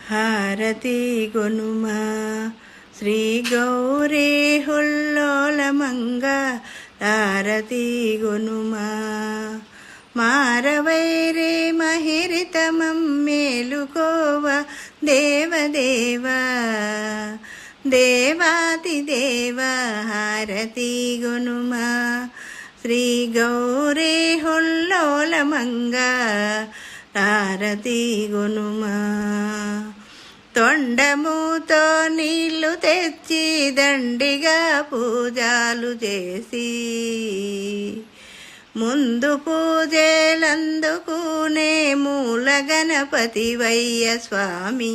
హారతి గొనుమా శ్రీ గౌరీ హుల్లోలమంగ హారతి గొనుమా మారవైరే మహిరితమం మేలుకోవ దేవదేవ దేవాతిదేవ హారతి గొనుమా శ్రీ గౌరీ హుల్లోలమంగ హారతి గొనుమా తొండముతో నీళ్లు తెచ్చి దండిగా పూజలు చేసి ముందు పూజలందుకునే మూల గణపతి వయ్య స్వామి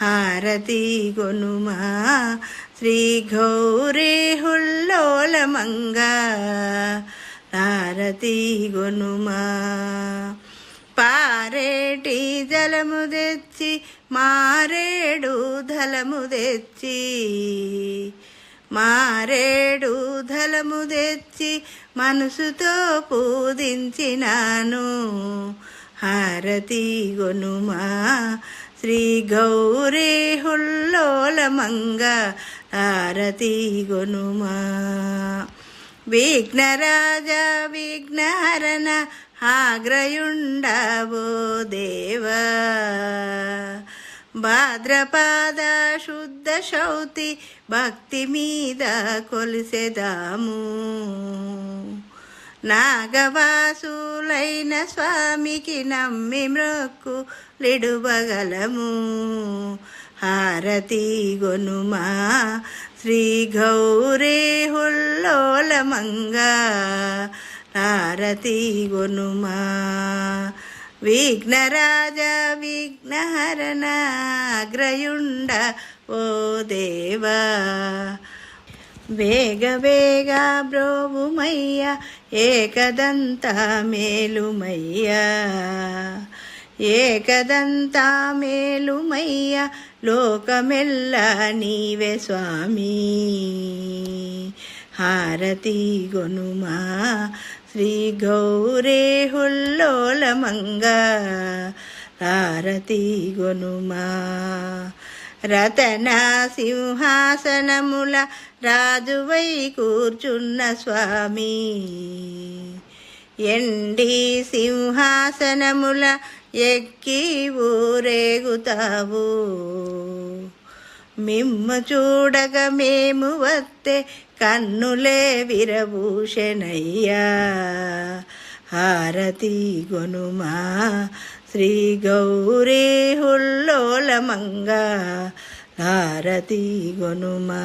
హారతి గొనుమా శ్రీ గౌరీ హుల్లోలమంగ హారతి గొనుమా పారేటి జలము తెచ్చి మారేడు ధలము తెచ్చి మారేడు ధలము తెచ్చి మనసుతో పూజించినాను హారతి గొనుమా శ్రీ గౌరీ హుల్లోలమంగ హారతి గొనుమా విఘ్నరాజ విఘ్నహరణ ఆగ్రయుండవో దేవా భాద్రపాద శుద్ధ శౌతి భక్తి మీద కొలిసెదాము నాగవాసులైన స్వామికి నమ్మి మ్రొక్కు లిడువగలము హారతి గొనుమా శ్రీ గౌరీ హుల్లోలమంగ హారతి గొనుమా విఘ్నరాజ విఘ్నహరణ అగ్రయుండ ఓ దేవా వేగ వేగ బ్రోవుమయ్య ఏకదంత మేలుమయ్య ఏకదంత మేలుమయ్య లోకమెల్ల నీవే స్వామి హారతి గొనుమా శ్రీ గౌరీ హుల్లోలమంగ హారతి గొనుమా రతన సింహాసనముల రాజువై కూర్చున్న స్వామి ఎండి సింహాసనముల ఎక్కి ఊరేగుతావు మిమ్ము చూడగ మేము వత్తే కన్నులే విరభూషణయ్యా హారతి గొనుమా శ్రీ గౌరీ హుల్లోలమంగ హారతి గొనుమా